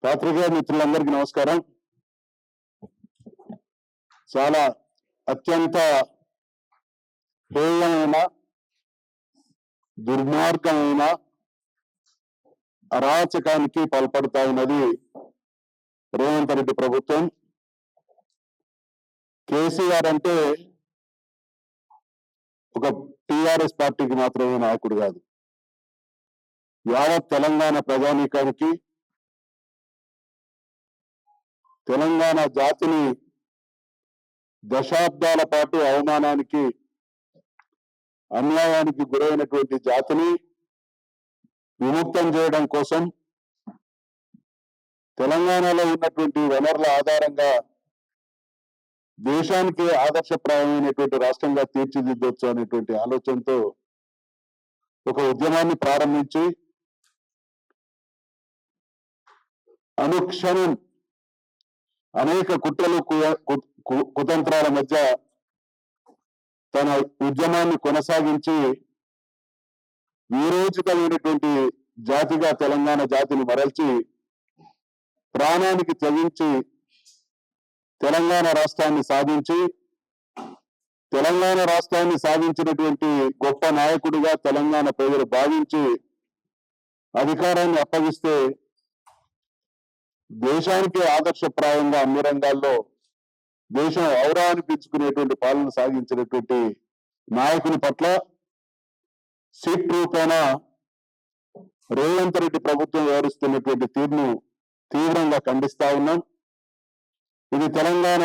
పాత్రికేయ మిత్రులందరికీ నమస్కారం. చాలా అత్యంత హేయమైన, దుర్మార్గమైన అరాచకానికి పాల్పడతా ఉన్నది రేవంత్ రెడ్డి ప్రభుత్వం. కేసీఆర్ అంటే ఒక టిఆర్ఎస్ పార్టీకి మాత్రమే నాయకుడు కాదు, యావత్ తెలంగాణ ప్రజానీకానికి, తెలంగాణ జాతిని దశాబ్దాల పాటు అవమానానికి, అన్యాయానికి గురైనటువంటి జాతిని విముక్తం చేయడం కోసం తెలంగాణలో ఉన్నటువంటి వనరుల ఆధారంగా దేశానికి ఆదర్శప్రాయమైనటువంటి రాష్ట్రంగా తీర్చిదిద్దొచ్చు అనేటువంటి ఆలోచనతో ఒక ఉద్యమాన్ని ప్రారంభించి అనుక్షణం అనేక కుట్రలు కుతంత్రాల మధ్య తన ఉద్యమాన్ని కొనసాగించి వీరోచితమైనటువంటి జాతిగా తెలంగాణ జాతిని మరల్చి ప్రాణానికి తెగించి తెలంగాణ రాష్ట్రాన్ని సాధించి, తెలంగాణ రాష్ట్రాన్ని సాధించినటువంటి గొప్ప నాయకుడిగా తెలంగాణ ప్రజలు భావించి అధికారాన్ని అప్పగిస్తే దేశానికి ఆదర్శప్రాయంగా అన్ని రంగాల్లో దేశం ఔరా అనిపించుకునేటువంటి పాలన సాగించినటువంటి నాయకుని పట్ల సిట్ రూపేణ రేవంత్ రెడ్డి ప్రభుత్వం వ్యవహరిస్తున్నటువంటి తీరును తీవ్రంగా ఖండిస్తా ఉన్నాం. ఇది తెలంగాణ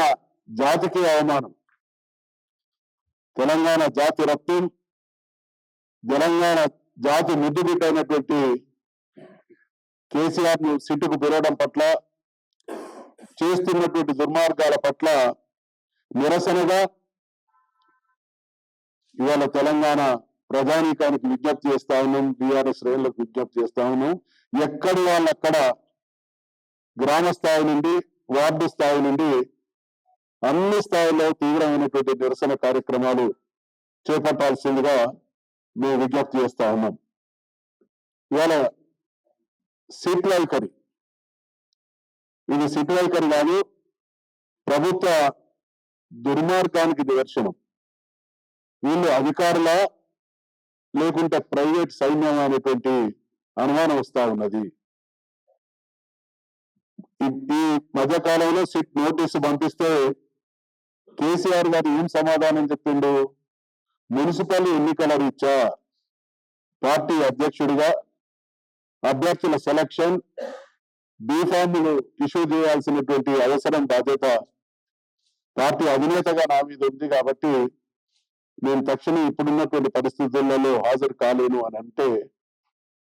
జాతికి అవమానం. తెలంగాణ జాతి రక్తం, తెలంగాణ జాతి ముద్దుబిడ్డైనటువంటి కేసీఆర్ ను సిట్టుకు పిలవడం పట్ల, చేస్తున్నటువంటి దుర్మార్గాల పట్ల నిరసనగా ఇవాళ తెలంగాణ ప్రజానీకానికి విజ్ఞప్తి చేస్తా ఉన్నాం, బీఆర్ఎస్ శ్రేణులకు విజ్ఞప్తి చేస్తా ఉన్నాం. ఎక్కడి వాళ్ళక్కడ గ్రామ స్థాయి నుండి, వార్డు స్థాయి నుండి అన్ని స్థాయిల్లో తీవ్రమైనటువంటి నిరసన కార్యక్రమాలు చేపట్టాల్సిందిగా మేము విజ్ఞప్తి చేస్తా ఉన్నాం. ఇవాళ సిట్ వైఖరి, ఇది సిట్ వైఖరి కాదు, ప్రభుత్వ దుర్మార్గానికి నిదర్శనం. వీళ్ళు అధికారుల లేకుంటే ప్రైవేట్ సైన్యం అనేటువంటి అనుమానం వస్తా ఉన్నది. ఈ మధ్యకాలంలో సిట్ నోటీసు పంపిస్తే కేసీఆర్ గారు ఏం సమాధానం చెప్పిండు? మున్సిపల్ ఎన్నికల రీత్యా పార్టీ అధ్యక్షుడిగా అభ్యర్థుల సెలక్షన్, బీఫామ్లు ఇష్యూ చేయాల్సినటువంటి అవసరం, బాధ్యత పార్టీ అధినేతగా నా మీద ఉంది కాబట్టి నేను తక్షణం ఇప్పుడున్నటువంటి పరిస్థితులలో హాజరు కాలేను అని అంటే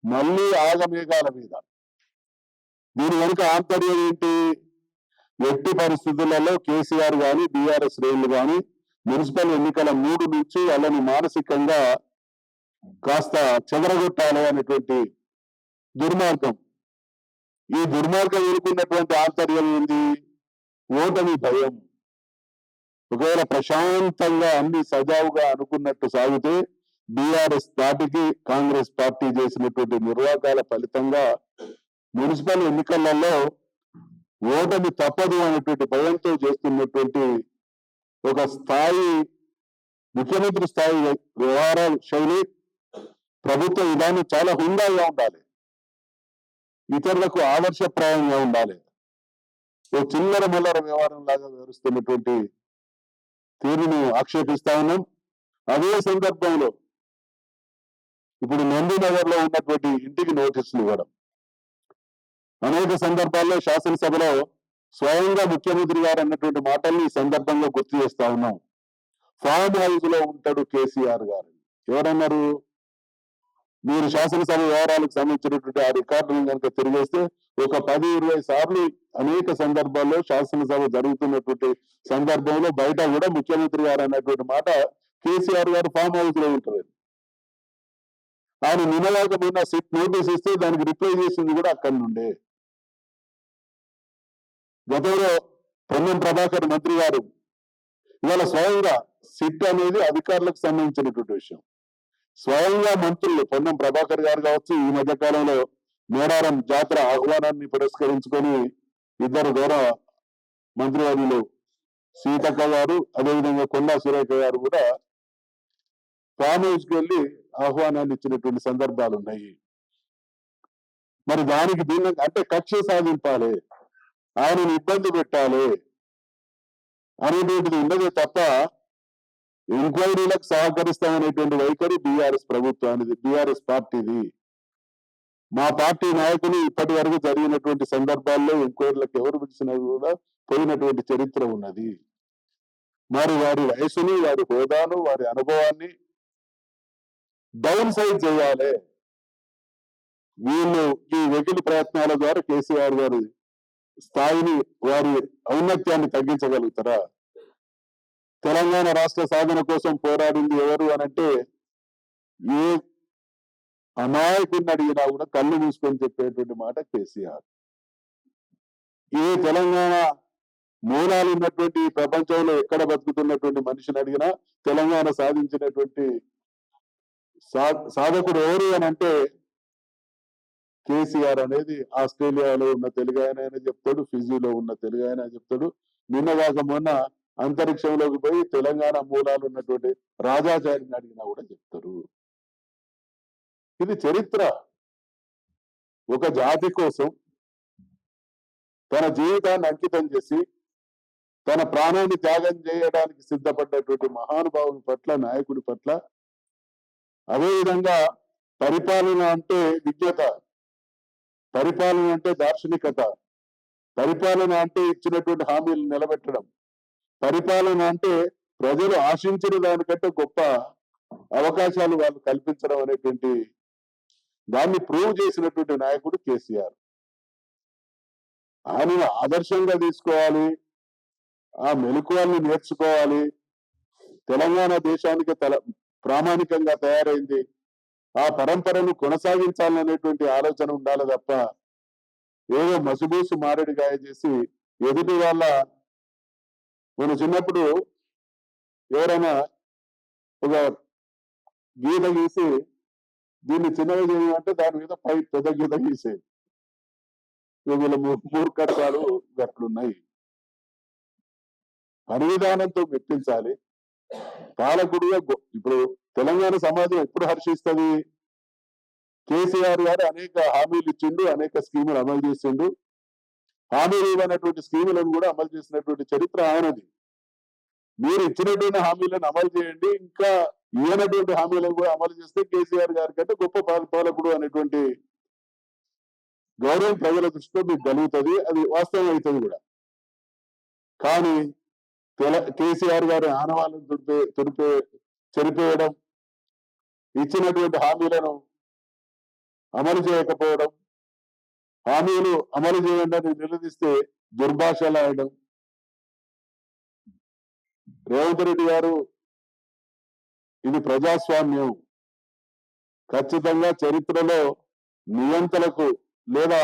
మళ్ళీ ఆగమేఘాల మీద. దీని వెనుక ఆంతర్యం ఏంటి? ఎట్టి పరిస్థితులలో కేసీఆర్ గాని, బీఆర్ఎస్ శ్రేణులు గాని మున్సిపల్ ఎన్నికల 3 నుంచి వాళ్ళని మానసికంగా కాస్త చెదరగొట్టాలి అనేటువంటి దుర్మార్గం. ఈ దుర్మార్గం ఎదుర్కొన్నటువంటి ఆంతర్యం ఏంది? ఓటమి భయం. ఒకవేళ ప్రశాంతంగా అన్ని సజావుగా అనుకున్నట్టు సాగితే బీఆర్ఎస్ పార్టీకి కాంగ్రెస్ పార్టీ చేసినటువంటి నిర్వాకాల ఫలితంగా మున్సిపల్ ఎన్నికలలో ఓటమి తప్పదు అనేటువంటి భయంతో చేస్తున్నటువంటి ఒక స్థాయి, ముఖ్యమంత్రి స్థాయి వ్యవహార శైలి, ప్రభుత్వ విధానం చాలా హుందాగా ఉండాలి, ఇతరులకు ఆదర్శప్రాయంగా ఉండాలి. ఓ చిల్లర మల్లర వ్యవహారం లాగా వ్యవహరిస్తున్నటువంటి తీరును ఆక్షేపిస్తా ఉన్నాం. అదే సందర్భంలో ఇప్పుడు నందినగర్ లో ఉన్నటువంటి ఇంటికి నోటీసులు ఇవ్వడం, అనేక సందర్భాల్లో శాసనసభలో స్వయంగా ముఖ్యమంత్రి గారు అన్నటువంటి మాటల్ని ఈ సందర్భంగా గుర్తు చేస్తా ఉన్నాం. ఫామ్ హౌస్ లో ఉంటాడు కేసీఆర్ గారు. ఎవరన్నారు? మీరు శాసనసభ వ్యవహారాలకు సంబంధించినటువంటి ఆ రికార్డులను కనుక తిరిగేస్తే ఒక 10-20 సార్లు అనేక సందర్భాల్లో శాసనసభ జరుగుతున్నటువంటి సందర్భంలో బయట కూడా ముఖ్యమంత్రి గారు అన్నటువంటి మాట కేసీఆర్ గారు ఫామ్ హౌస్ లో ఉంటుంది. ఆయన నిన్నలాగా సిట్ నోటీస్ ఇస్తే దానికి రిప్లై చేసింది కూడా అక్కడి నుండే. గతంలో పొన్నం ప్రభాకర్ మంత్రి గారు ఇవాళ స్వయంగా సిట్ అనేది అధికారులకు సంబంధించినటువంటి విషయం. స్వయంగా మంత్రులు పొన్నం ప్రభాకర్ గారు కావచ్చు, ఈ మధ్య కాలంలో మేడారం జాతర ఆహ్వానాన్ని పురస్కరించుకొని ఇద్దరు గౌరవ మంత్రివర్యులు సీతక్క గారు అదేవిధంగా కొండా సురేఖ గారు కూడా ఫామ్ హౌస్ కి వెళ్ళి ఆహ్వానాన్ని ఇచ్చినటువంటి సందర్భాలు ఉన్నాయి. మరి దానికి భిన్నంగా అంటే కక్ష సాధింపాలి, ఆయనను ఇబ్బంది పెట్టాలి అనేటువంటిది ఉన్నదే తప్ప ఎంక్వైరీలకు సహకరిస్తామనేటువంటి వైఖరి బీఆర్ఎస్ ప్రభుత్వానికి, బీఆర్ఎస్ పార్టీది. మా పార్టీ నాయకులు ఇప్పటి వరకు జరిగినటువంటి సందర్భాల్లో ఎంక్వైరీలకు ఎవరు పిలిచినా కూడా పోయినటువంటి చరిత్ర ఉన్నది. మరి వారి వయసుని, వారి హోదాను, వారి అనుభవాన్ని డౌన్ సైడ్ చేయాలి. వీళ్ళు ఈ వెకిలి ప్రయత్నాల ద్వారా కేసీఆర్ గారి స్థాయిని, వారి ఔన్నత్యాన్ని తగ్గించగలుగుతారా? తెలంగాణ రాష్ట్ర సాధన కోసం పోరాడింది ఎవరు అనంటే ఏ అమాయకుడిని అడిగినా కూడా కళ్ళు మూసుకొని చెప్పేటువంటి మాట కేసీఆర్. ఏ తెలంగాణ మూలాలు ఉన్నటువంటి ప్రపంచంలో ఎక్కడ బతుకుతున్నటువంటి మనిషిని అడిగినా తెలంగాణ సాధించినటువంటి సాధకుడు ఎవరు అని అంటే కేసీఆర్ అనేది ఆస్ట్రేలియాలో ఉన్న తెలుగు ఆయన చెప్తాడు, ఫిజీలో ఉన్న తెలుగు ఆయన చెప్తాడు. నిన్నగాక మొన్న అంతరిక్షంలోకి పోయి తెలంగాణ మూలాలు ఉన్నటువంటి రాజాచారిని అడిగినా కూడా చెప్తారు. ఇది చరిత్ర. ఒక జాతి కోసం తన జీవితాన్ని అంకితం చేసి తన ప్రాణాన్ని త్యాగం చేయడానికి సిద్ధపడ్డటువంటి మహానుభావుని పట్ల, నాయకుడి పట్ల, అదేవిధంగా పరిపాలన అంటే విజ్ఞత, పరిపాలన అంటే దార్శనికత, పరిపాలన అంటే ఇచ్చినటువంటి హామీలు నిలబెట్టడం, పరిపాలన అంటే ప్రజలు ఆశించిన దానికంటే గొప్ప అవకాశాలు వాళ్ళు కల్పించడం అనేటువంటి దాన్ని ప్రూవ్ చేసినటువంటి నాయకుడు కేసీఆర్. ఆయనను ఆదర్శంగా తీసుకోవాలి, ఆ మెలకువల్ని నేర్చుకోవాలి. తెలంగాణ దేశానికి ప్రామాణికంగా తయారైంది, ఆ పరంపరను కొనసాగించాలనేటువంటి ఆలోచన ఉండాలి తప్ప ఏదో మసుబూసు మారేడుగాయ చేసి ఎదుటి వాళ్ళ, మన చిన్నప్పుడు ఎవరైనా ఒక గీత గీసి దీన్ని చిన్నగా చేయమంటే దాని మీద పై పెద్ద గీత గీసేది. వీళ్ళ మూర్ఖత్వాలు గట్లున్నాయి. పని విధానంతో మెప్పించాలి. పాలకుడిగా ఇప్పుడు తెలంగాణ సమాజం ఎప్పుడు హర్షిస్తుంది? కేసీఆర్ గారు అనేక హామీలు ఇచ్చిండు, అనేక స్కీములు అమలు చేసిండు. హామీలు ఇవ్వనటువంటి స్కీములను కూడా అమలు చేసినటువంటి చరిత్ర ఆయనది. మీరు ఇచ్చినటువంటి హామీలను అమలు చేయండి, ఇంకా ఇవ్వనటువంటి హామీలను కూడా అమలు చేస్తే కేసీఆర్ గారి కంటే గొప్ప పాలకుడు అనేటువంటి గౌరవం ప్రజల దృష్టిలో మీకు కలుగుతుంది. అది వాస్తవం అవుతుంది కూడా. కానీ కేసీఆర్ గారి ఆనవాళ్ళను చెరిపేయడం, ఇచ్చినటువంటి హామీలను అమలు చేయకపోవడం, హామీలు అమలు చేయండి అని నిలదీస్తే దుర్భాషలాడడం. రేవంత్ రెడ్డి గారు, ఇది ప్రజాస్వామ్యం, ఖచ్చితంగా చరిత్రలో నియంతలకు లేదా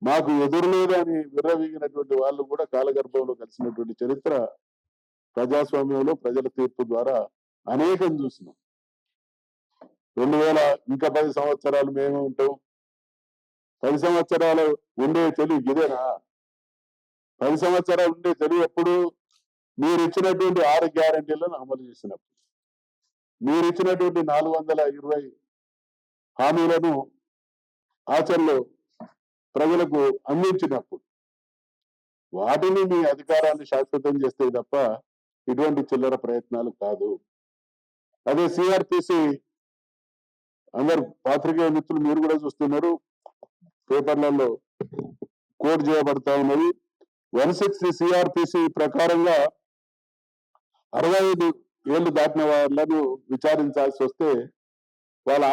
మాకు ఎదురులేదు అని విర్రవీగినటువంటి వాళ్ళు కూడా కాలగర్భంలో కలిసినటువంటి చరిత్ర ప్రజాస్వామ్యంలో ప్రజల తీర్పు ద్వారా అనేకం చూసినాం. 2000 ఇంకా 10 సంవత్సరాలు మేమే ఉంటాం. 10 సంవత్సరాలు ఉండే తెలివి ఇదేనా? 10 సంవత్సరాలు ఉండే తెలివి ఎప్పుడు? మీరు ఇచ్చినటువంటి 6 గ్యారంటీలను అమలు చేసినప్పుడు, మీరు ఇచ్చినటువంటి 420 హామీలను ఆచరణలో ప్రజలకు అందించినప్పుడు, వాటిని మీ అధికారాన్ని శాశ్వతం చేస్తే తప్ప ఇటువంటి చిల్లర ప్రయత్నాలు కాదు. అదే సిఆర్పిసి, అందరు పాత్రికేయ మిత్రులు మీరు కూడా చూస్తున్నారు, పేపర్లలో కోడ్ చేయబడతా ఉన్నది. 160 సిఆర్పిసి ప్రకారంగా 65 ఏళ్లు దాటిన వాళ్ళను విచారించాల్సి వస్తే వాళ్ళ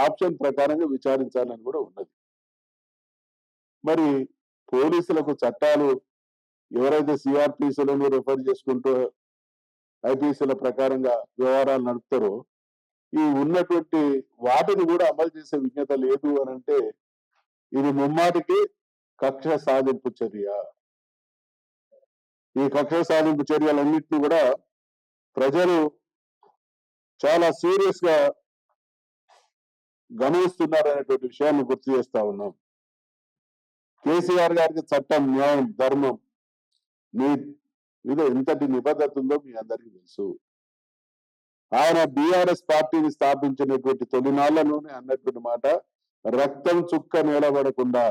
ఆప్షన్ ప్రకారంగా విచారించాలని కూడా ఉన్నది. మరి పోలీసులకు చట్టాలు ఎవరైతే సిఆర్పిసిలను రిఫర్ చేసుకుంటూ ఐపీసీల ప్రకారంగా వ్యవహారాలు నడుపుతారో, ఈ ఉన్నటువంటి వాటిని కూడా అమలు చేసే విజ్ఞత లేదు అని అంటే ఇది ముమ్మాటికి కక్ష సాధింపు చర్య. ఈ కక్ష సాధింపు చర్యలన్నింటినీ కూడా ప్రజలు చాలా సీరియస్ గా గమనిస్తున్నారు అనేటువంటి విషయాన్ని గుర్తు చేస్తా ఉన్నాం. కేసీఆర్ గారికి చట్టం, న్యాయం, ధర్మం మీద ఎంతటి నిబద్ధత ఉందో మీ అందరికీ తెలుసు. ఆయన బీఆర్ఎస్ పార్టీని స్థాపించినటువంటి తొలినాళ్లలోనే అన్నటువంటి మాట, రక్తం చుక్క నిలబడకుండా.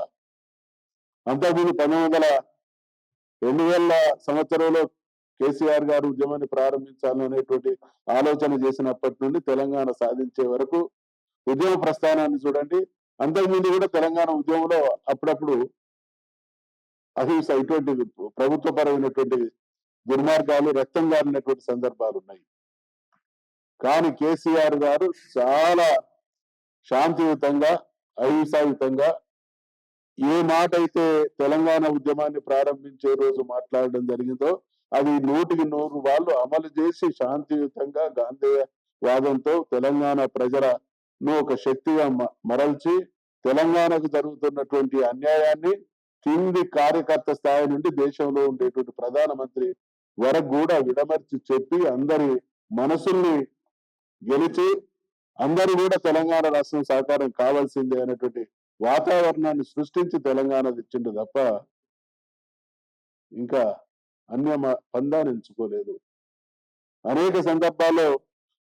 అంతకుముందు 2000 సంవత్సరంలో కేసీఆర్ గారు ఉద్యమాన్ని ప్రారంభించాలనేటువంటి ఆలోచన చేసినప్పటి నుండి తెలంగాణ సాధించే వరకు ఉద్యమ ప్రస్థానాన్ని చూడండి. అంతకుముందు కూడా తెలంగాణ ఉద్యమంలో అప్పుడప్పుడు అహింస, ఇటువంటి ప్రభుత్వపరమైనటువంటి దుర్మార్గాలు, రక్తం గారినటువంటి సందర్భాలు ఉన్నాయి. కానీ కేసీఆర్ గారు చాలా శాంతియుతంగా, అహింసాయుతంగా ఏ మాట అయితే తెలంగాణ ఉద్యమాన్ని ప్రారంభించే రోజు మాట్లాడడం జరిగిందో అది 100% అమలు చేసి శాంతియుతంగా గాంధేయ వాదంతో తెలంగాణ ప్రజలను ఒక శక్తిగా మరల్చి తెలంగాణకు జరుగుతున్నటువంటి అన్యాయాన్ని కింది కార్యకర్త స్థాయి నుండి దేశంలో ఉండేటువంటి ప్రధానమంత్రి వరకు కూడా విడమర్చి చెప్పి అందరి మనసుల్ని గెలిచి అందరూ కూడా తెలంగాణ రాష్ట్రం సహకారం కావాల్సిందే అనేటువంటి వాతావరణాన్ని సృష్టించి తెలంగాణ తెచ్చిండు తప్ప ఇంకా అన్య పందాన్ని ఎంచుకోలేదు. అనేక సందర్భాల్లో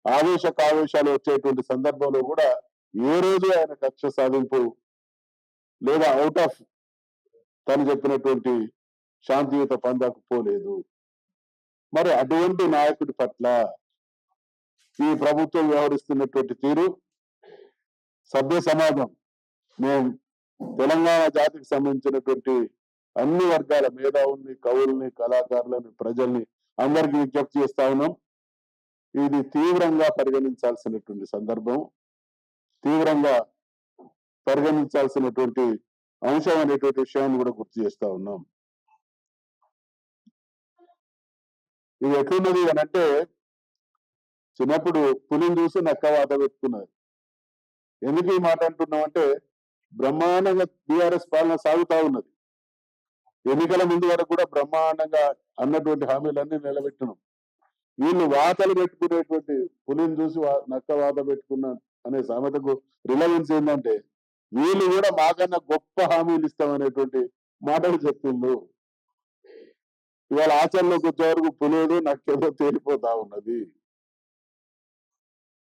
కావేశాలు వచ్చేటువంటి సందర్భంలో కూడా ఏ రోజు ఆయన కక్ష సాధింపు లేదా అవుట్ ఆఫ్ తను చెప్పినటువంటి శాంతియుత పందాకు పోలేదు. మరి అటువంటి నాయకుడి పట్ల ఈ ప్రభుత్వం వ్యవహరిస్తున్నటువంటి తీరు, సభ్య సమాజం, మేము తెలంగాణ జాతికి సంబంధించినటువంటి అన్ని వర్గాల మేధావుల్ని, కవుల్ని, కళాకారులని, ప్రజల్ని అందరికీ విజ్ఞప్తి చేస్తా ఉన్నాం. ఇది తీవ్రంగా పరిగణించాల్సినటువంటి సందర్భం, తీవ్రంగా పరిగణించాల్సినటువంటి అంశం అనేటువంటి విషయాన్ని కూడా గుర్తు చేస్తా ఉన్నాం. ఇది ఎట్లున్నది అని అంటే, చిన్నప్పుడు పులిని చూసి నక్క వాత పెట్టుకున్నారు. ఎందుకు ఈ మాట అంటున్నాం అంటే, బ్రహ్మాండంగా బీఆర్ఎస్ పాలన సాగుతా ఉన్నది. ఎన్నికల ముందు వరకు కూడా బ్రహ్మాండంగా అన్నటువంటి హామీలన్నీ నిలబెట్టినాం. వీళ్ళు వాతలు పెట్టుకునేటువంటి పులిని చూసి నక్క వాత పెట్టుకున్నా అనే సామెతకు రిలవెన్స్ ఏంటంటే, వీళ్ళు కూడా మాకన్నా గొప్ప హామీలు ఇస్తామనేటువంటి మాటలు చెప్పిండు. ఇవాళ ఆచరణలోకి వచ్చే వరకు పులేదో నక్కేదో తేలిపోతా ఉన్నది.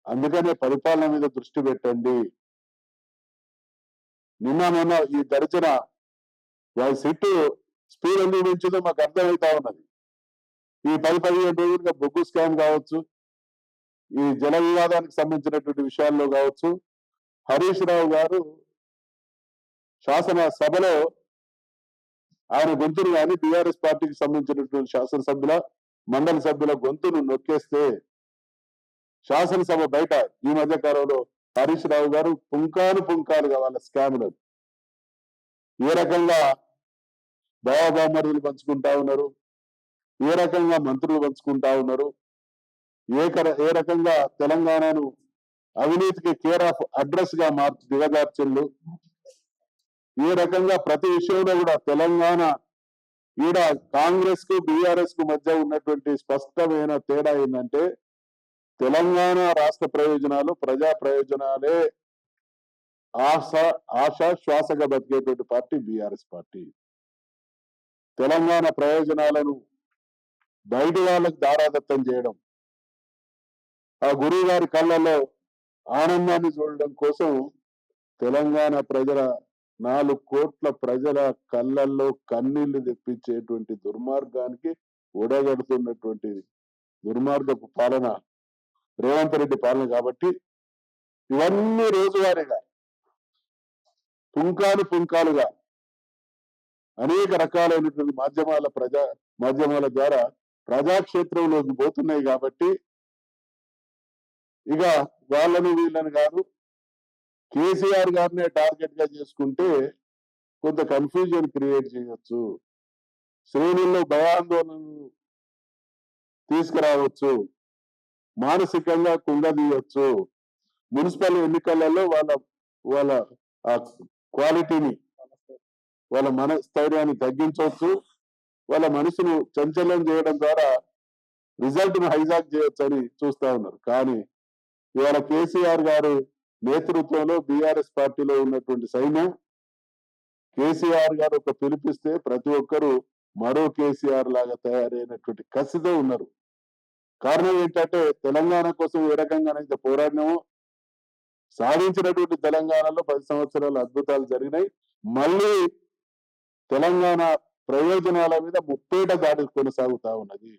అందుకనే పరిపాలన మీద దృష్టి పెట్టండి. మొన్న ఈ గడిచిన వాళ్ళ సిట్టు స్పీడ్ ఎందుకు పెంచిందో మాకు అర్థమవుతా ఉన్నది. ఈ 10-15 రోజులుగా బొగ్గు స్కామ్ కావచ్చు, ఈ జల వివాదానికి సంబంధించినటువంటి విషయాల్లో కావచ్చు, హరీష్ రావు గారు శాసన సభలో ఆయన గొంతును కానీ టిఆర్ఎస్ పార్టీకి సంబంధించినటువంటి శాసనసభ్యుల, మండలి సభ్యుల గొంతును నొక్కేస్తే శాసనసభ బయట ఈ మధ్య కాలంలో హరీష్ రావు గారు పుంకాలుగా వాళ్ళ స్కామ్లు ఏ రకంగా దయాబామరులు పంచుకుంటా ఉన్నారు, ఏ రకంగా మంత్రులు పంచుకుంటా ఉన్నారు, ఏ రకంగా తెలంగాణను అవినీతికి కేర్ ఆఫ్ అడ్రస్ గా దిగజార్చిళ్ళు, ఏ రకంగా ప్రతి విషయంలో కూడా తెలంగాణ ఈడ కాంగ్రెస్ కు బీఆర్ఎస్ కు మధ్య ఉన్నటువంటి స్పష్టమైన తేడా ఏంటంటే, తెలంగాణ రాష్ట్ర ప్రయోజనాలు, ప్రజా ప్రయోజనాలే ఆశ శ్వాసగా బతికేటువంటి పార్టీ బీఆర్ఎస్ పార్టీ. తెలంగాణ ప్రయోజనాలను బయట వాళ్ళకు దారాదత్తం చేయడం, ఆ గురువు గారి కళ్ళల్లో ఆనందాన్ని చూడడం కోసం తెలంగాణ ప్రజల 4 కోట్ల ప్రజల కళ్ళల్లో కన్నీళ్లు తెప్పించేటువంటి దుర్మార్గానికి ఒడగడుతున్నటువంటి దుర్మార్గపు పాలన రేవంత్ రెడ్డి పాలన. కాబట్టి ఇవన్నీ రోజువారీగా పుంకాలుగా అనేక రకాలైనటువంటి మాధ్యమాల ద్వారా ప్రజాక్షేత్రంలోకి పోతున్నాయి. కాబట్టి ఇక వీళ్ళని కాదు, కేసీఆర్ గారినే టార్గెట్ గా చేసుకుంటే కొంత కన్ఫ్యూజన్ క్రియేట్ చేయొచ్చు, శ్రేణుల్లో భయాందోళనలు తీసుకురావచ్చు, మానసికంగా కుంగదీయొచ్చు, మున్సిపల్ ఎన్నికలలో వాళ్ళ క్వాలిటీని, వాళ్ళ మనస్థైర్యాన్ని తగ్గించవచ్చు, వాళ్ళ మనసును చంచలం చేయడం ద్వారా రిజల్ట్ ను హైజాక్ చేయొచ్చు అని చూస్తా ఉన్నారు. కానీ ఇవాళ కేసీఆర్ గారు నేతృత్వంలో బీఆర్ఎస్ పార్టీలో ఉన్నటువంటి సైన్యం కేసీఆర్ గారు ఒక పిలిపిస్తే ప్రతి ఒక్కరూ మరో కేసీఆర్ లాగా తయారైనటువంటి కసితో ఉన్నారు. కారణం ఏంటంటే తెలంగాణ కోసం ఏ రకంగానైతే పోరాడినామో సాధించినటువంటి తెలంగాణలో 10 సంవత్సరాలు అద్భుతాలు జరిగినాయి. మళ్ళీ తెలంగాణ ప్రయోజనాల మీద ముప్పేట దాడి కొనసాగుతా ఉన్నది.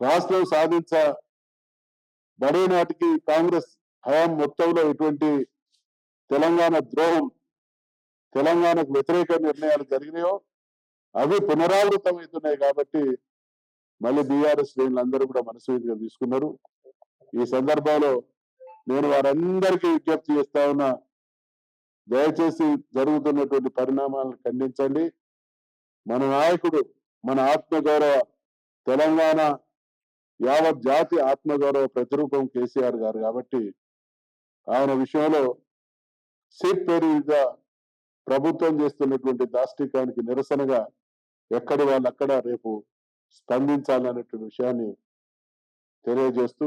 రాష్ట్రం సాధించబడే నాటికి కాంగ్రెస్ హయాం మొత్తంలో ఎటువంటి తెలంగాణ ద్రోహం, తెలంగాణకు వ్యతిరేక నిర్ణయాలు జరిగినాయో అవి పునరావృతం అవుతున్నాయి. కాబట్టి మళ్ళీ బీఆర్ఎస్ శ్రేణులందరూ కూడా మనసుగా తీసుకున్నారు. ఈ సందర్భంలో నేను వారందరికీ విజ్ఞప్తి చేస్తా ఉన్నా, దయచేసి జరుగుతున్నటువంటి పరిణామాలను ఖండించండి. మన నాయకుడు, మన ఆత్మగౌరవ తెలంగాణ యావత్ జాతి ఆత్మగౌరవ ప్రతిరూపం కేసీఆర్ గారు. కాబట్టి ఆయన విషయంలో సిట్ పేరుగా ప్రభుత్వం చేస్తున్నటువంటి దాష్టికానికి నిరసనగా ఎక్కడి వాళ్ళు అక్కడ రేపు స్పందించాలనేటువంటి విషయాన్ని తెలియజేస్తూ